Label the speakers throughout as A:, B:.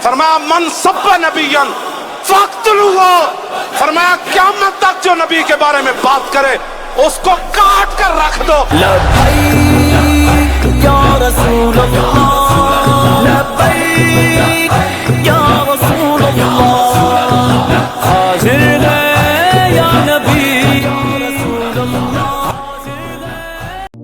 A: फरमाया मन सब्बा नबियन फक्तलूहु, फरमाया क़यामत तक जो नबी के बारे में बात करे उसको काट कर रख दो।
B: लब्बैक या रसूल अल्लाह, लब्बैक या रसूल अल्लाह, हाजिर है या नबी या रसूल अल्लाह।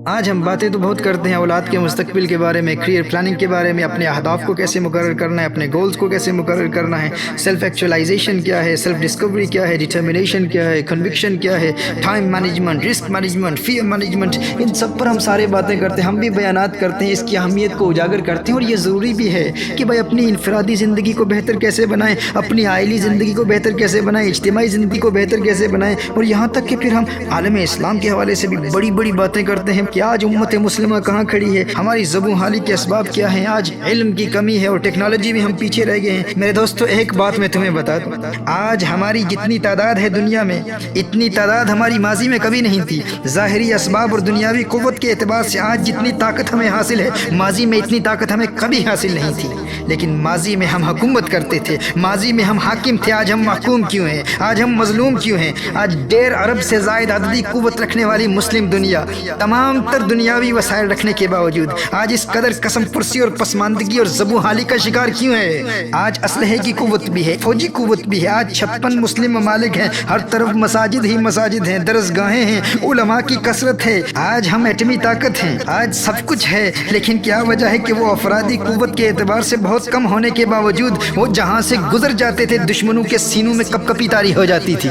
C: आज हम बातें तो बहुत करते हैं औलाद के मुस्तकबिल के बारे में, करियर प्लानिंग के बारे में, अपने अहदाफ को कैसे मुकर्रर करना है, अपने गोल्स को कैसे मुकर्रर करना है, सेल्फ एक्चुअलाइजेशन क्या है, सेल्फ डिस्कवरी क्या है, डिटर्मिनेशन क्या है, कन्विक्शन क्या है, time management, risk management, fear management, इन सब पर हम सारे बातें करते हैं। हम भी बयानात करते हैं, इसकी अहमियत को उजागर करते हैं। और ये ज़रूरी भी है कि भाई अपनी इनफरादी ज़िंदगी को बेहतर कैसे बनाएं, अपनी आइली ज़िंदगी को बेहतर कैसे बनाएं, इज्तिमाई ज़िंदगी को बेहतर कैसे बनाएं। और यहाँ तक कि फिर हम आलम इस्लाम के हवाले से भी बड़ी बड़ी बातें करते हैं कि आज उम्मत मुस्लिमा कहाँ खड़ी है, हमारी ज़बू हाली के असबाब क्या हैं। आज इल्म की कमी है और टेक्नोलॉजी में हम पीछे रह गए हैं। मेरे दोस्तों, एक बात मैं तुम्हें बता दूं, आज हमारी जितनी तादाद है दुनिया में, इतनी तादाद हमारी माजी में कभी नहीं थी। ज़ाहिरी असबाब और दुनियावी क़ुव्वत के एतबार से आज जितनी ताकत हमें हासिल है, माजी में इतनी ताकत हमें कभी हासिल नहीं थी। लेकिन माजी में हम हुकूमत करते थे, माजी में हम हाकिम थे। आज हम महकूम क्यों हैं? आज हम मजलूम क्यों हैं? आज 1.5 अरब से ज़ायद अददी क़ुव्वत रखने वाली मुस्लिम दुनिया, तमाम तर दुनियावी वसाइल रखने के बावजूद आज इस कदर कसम पुरसी और पसमानदगी और ज़बू हाली का शिकार क्यों है? आज असलहे की क़ुव्वत भी है, फौजी क़ुव्वत भी है। आज 56 मुस्लिम ममालिक हैं, हर तरफ मसाजिद ही मसाजिद हैं, दरसगाहें हैं, उलमा की कसरत है। आज हम एटमी ताकत हैं, आज सब कुछ है। लेकिन क्या वजह है कि वो अफरादी क़ुव्वत के एतबार से बहुत कम होने के बावजूद वो जहाँ से गुजर जाते थे दुश्मनों के सीनों में कपकपी तारी हो जाती थी।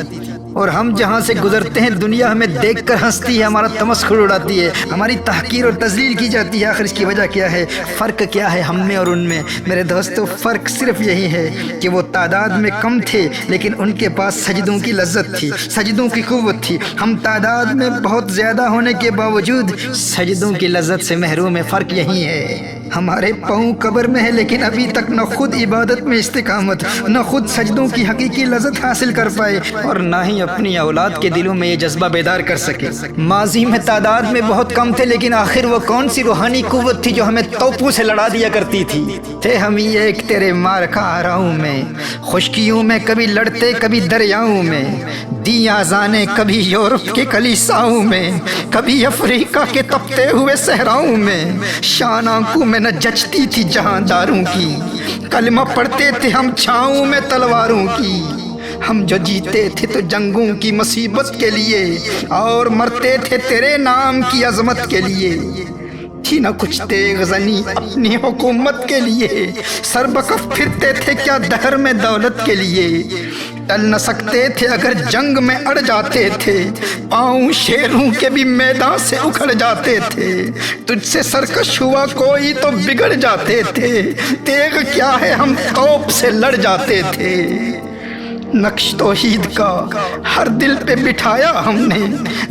C: और हम जहाँ से गुजरते हैं दुनिया हमें देखकर हंसती है, हमारा तमस्खुर उड़ाती है, हमारी तहकीर और तजलील की जाती है। आखिर इसकी वजह क्या है? फ़र्क क्या है हम में और उनमें? मेरे दोस्तों, फ़र्क सिर्फ यही है कि वो तादाद में कम थे लेकिन उनके पास सजदों की लज्जत थी, सजदों की क़ुव्वत थी। हम तादाद में बहुत ज़्यादा होने के बावजूद सजदों की लज्जत से महरूम है। फ़र्क यही है। हमारे पाँव कब्र में है लेकिन अभी तक न खुद इबादत में इस्तिकामत, न खुद सजदों की हकीकी लज़्ज़त हासिल कर पाए और ना ही अपनी औलाद के दिलों में ये जज्बा बेदार कर सके। माजी में तादाद में बहुत कम थे लेकिन आखिर वो कौन सी रूहानी क़ुव्वत थी जो हमें तोपों से लड़ा दिया करती थी? थे हम ये एक तेरे मार का आराओं में, खुशकियों में कभी लड़ते कभी दरियाओं में, दी आज़ाने कभी यूरोप के कलीसाओं में, कभी अफ्रीका के तपते हुए सहराओं में। शान आंखों में न जचती थी जहांदारों की, कलमा पढ़ते थे हम छाँव में तलवारों की। हम जो जीते थे तो जंगों की मुसीबत के लिए और मरते थे तेरे नाम की अजमत के लिए। थी न कुछ तेगज़नी अपनी हुकूमत के लिए, सरबकफ फिरते थे क्या दहर में दौलत के लिए। टल न सकते थे अगर जंग में अड़ जाते थे, पाँव शेरों के भी मैदान से उखड़ जाते थे। तुझसे सरकश हुआ कोई तो बिगड़ जाते थे, तेग क्या है हम तोप से लड़ जाते थे। नक्श तौहीद का हर दिल पे बिठाया हमने,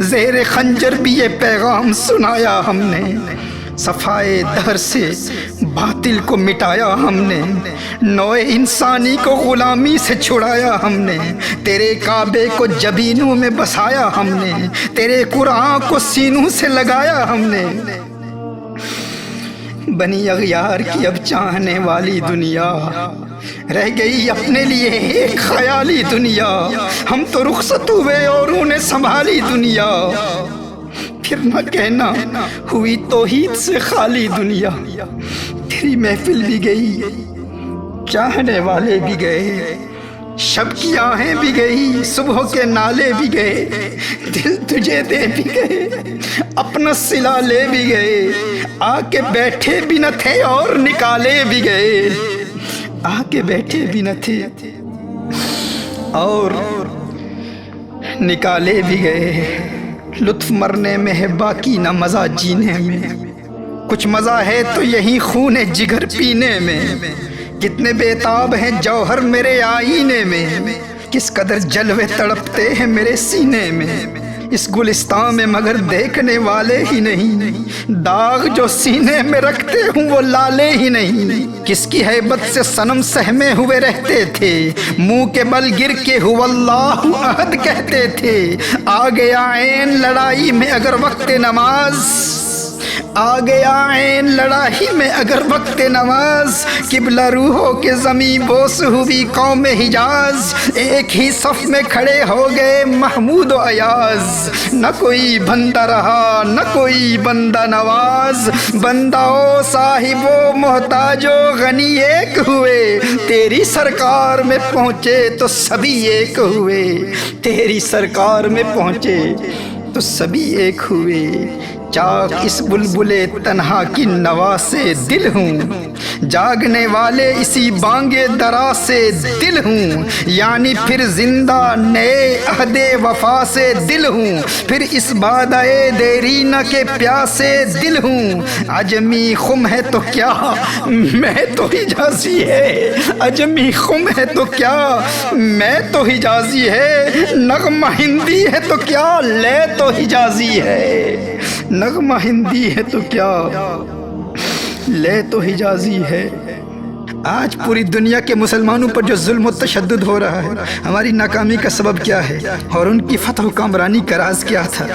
C: ज़ेरे खंजर भी ये पैगाम सुनाया हमने। सफाए दहर से बातिल को मिटाया हमने, नौए इंसानी को गुलामी से छुड़ाया हमने। तेरे काबे को जबीनों में बसाया हमने, तेरे कुरान को सीनों से लगाया हमने। बनी अगयार की अब चाहने वाली दुनिया, रह गई अपने लिए एक ख्याली दुनिया। हम तो रुखसत हुए और उन्हें संभाली दुनिया, फिर न कहना हुई तौहीद से खाली दुनिया। तेरी महफिल भी गई, चाहने वाले भी गए, शब की आहें भी गई, सुबह के नाले भी गए। दिल तुझे दे भी गए, अपना सिला ले भी गए। आके बैठे भी न थे और निकाले भी गए, आके बैठे भी न थे और निकाले भी गए। लुत्फ मरने में है बाकी ना मज़ा जीने में, कुछ मज़ा है तो यही खून जिगर पीने में। कितने बेताब हैं जौहर मेरे आईने में, किस कदर जलवे तड़पते हैं मेरे सीने में। इस गुलिस्तान में मगर देखने वाले ही नहीं, दाग जो सीने में रखते हूँ वो लाले ही नहीं। किसकी हैबत से सनम सहमे हुए रहते थे, मुंह के बल गिर के हुवल्लाहु अहद कहते थे। आ गया ऐन लड़ाई में अगर वक्त नमाज, آ گیا عین لڑائی میں اگر وقت نماز، قبلہ روحوں کے زمین بوس ہوئی قوم حجاز، ایک ہی صف میں کھڑے ہو گئے محمود و ایاز، نہ کوئی بندہ رہا نہ کوئی بندہ نواز، بندہ و صاحب و محتاج و غنی ایک ہوئے، تیری سرکار میں پہنچے تو سبھی ایک ہوئے، تیری سرکار میں پہنچے تو سبھی ایک ہوئے، چاک اس بلبل تنہا کی نوا سے دل ہوں، جاگنے والے اسی بانگ درا سے دل ہوں، یعنی پھر زندہ نئے عہد وفا سے دل ہوں، پھر اس بادئے دیرینہ کے پیاسے دل ہوں، عجمی خم ہے تو کیا میں تو حجازی ہے، عجمی خم ہے تو کیا میں تو حجازی ہے، نغمہ ہندی ہے تو کیا لے تو حجازی ہے، نغمہ ہندی ہے تو کیا لے تو حجازی ہے۔ آج پوری دنیا کے مسلمانوں پر جو ظلم و تشدد ہو رہا ہے، ہماری ناکامی کا سبب کیا ہے اور ان کی فتح و کامرانی کا راز کیا تھا؟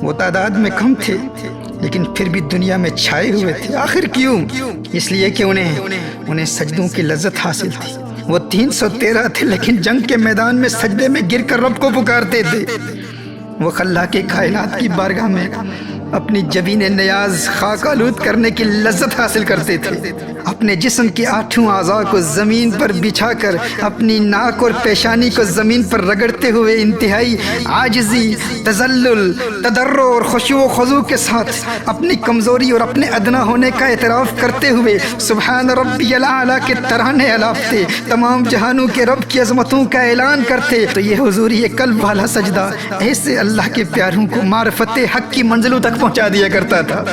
C: وہ تعداد میں کم تھے لیکن پھر بھی دنیا میں چھائے ہوئے تھے۔ آخر کیوں؟ اس لیے کہ انہیں سجدوں کی لذت حاصل تھی۔ وہ 313 تھے لیکن جنگ کے میدان میں سجدے میں گر کر رب کو پکارتے تھے۔ وہ خلاق کائنات کی بارگاہ میں اپنی جبین نیاز خاک آلود کرنے کی لذت حاصل کرتے تھے، اپنے جسم کے 8 اعضاء کو زمین پر بچھا کر اپنی ناک اور پیشانی کو زمین پر رگڑتے ہوئے انتہائی عاجزی، تذلل، تضرع اور خشوع و خضوع کے ساتھ اپنی کمزوری اور اپنے ادنا ہونے کا اعتراف کرتے ہوئے سبحان ربی الاعلیٰ کے ترانے الاپتے، تمام جہانوں کے رب کی عظمتوں کا اعلان کرتے، تو یہ حضوری قلب والا سجدہ ایسے اللہ کے پیاروں کو معرفت حق کی منزلوں تک پہنچا دیا کرتا تھا۔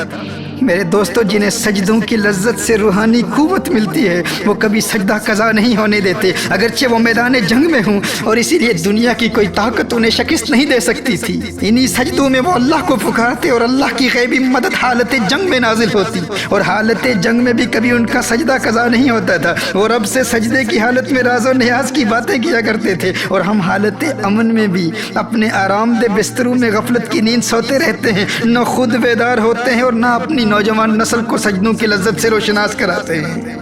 C: میرے دوستو، جنہیں سجدوں کی لذت سے روحانی قوت ملتی ہے وہ کبھی سجدہ قضا نہیں ہونے دیتے، اگرچہ وہ میدان جنگ میں ہوں، اور اسی لیے دنیا کی کوئی طاقت انہیں شکست نہیں دے سکتی تھی۔ انہی سجدوں میں وہ اللہ کو پکارتے اور اللہ کی غیبی مدد حالت جنگ میں نازل ہوتی، اور حالت جنگ میں بھی کبھی ان کا سجدہ قضا نہیں ہوتا تھا۔ وہ رب سے سجدے کی حالت میں راز و نیاز کی باتیں کیا کرتے تھے، اور ہم حالت امن میں بھی اپنے آرام دہ بستروں میں غفلت کی نیند سوتے رہتے ہیں، نہ خود بیدار ہوتے ہیں اور نہ اپنی نوجوان نسل کو سجدوں کی لذت سے روشناس کراتے ہیں۔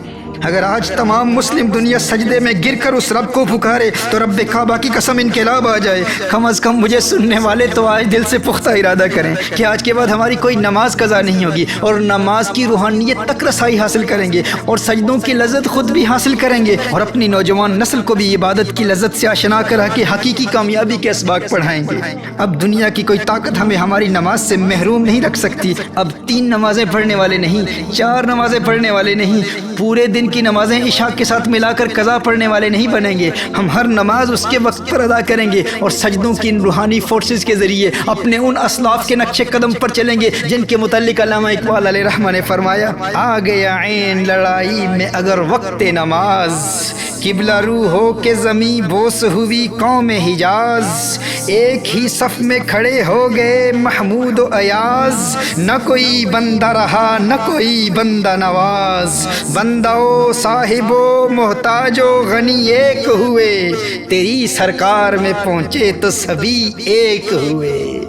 C: اگر آج تمام مسلم دنیا سجدے میں گر کر اس رب کو پکارے تو رب کعبہ کی قسم انقلاب آ جائے۔ کم از کم مجھے سننے والے تو آج دل سے پختہ ارادہ کریں کہ آج کے بعد ہماری کوئی نماز قضا نہیں ہوگی، اور نماز کی روحانیت تک رسائی حاصل کریں گے، اور سجدوں کی لذت خود بھی حاصل کریں گے، اور اپنی نوجوان نسل کو بھی عبادت کی لذت سے آشنا کرا کے حقیقی کامیابی کے اسباق پڑھائیں گے۔ اب دنیا کی کوئی طاقت ہمیں ہماری نماز سے محروم نہیں رکھ سکتی۔ اب 3 نمازیں پڑھنے والے نہیں، 4 نمازیں پڑھنے والے نہیں، پورے دن کی نمازیں عشاء کے ساتھ ملا کر قضا پڑھنے والے نہیں بنیں گے۔ ہم ہر نماز اس کے وقت پر ادا کریں گے، اور سجدوں کی ان روحانی فورسز کے ذریعے اپنے ان اسلاف کے نقش قدم پر چلیں گے جن کے متعلق علامہ اقبال علیہ رحمہ نے فرمایا، آ گیا عین لڑائی میں اگر وقت نماز، قبلہ روح ہو کے زمین بوس ہوئی قوم حجاز، ایک ہی صف میں کھڑے ہو گئے محمود و ایاز، نہ کوئی بندہ رہا نہ کوئی بندہ نواز، بندہ و صاحب و محتاج و غنی ایک ہوئے، تیری سرکار میں پہنچے تو سبھی ایک ہوئے۔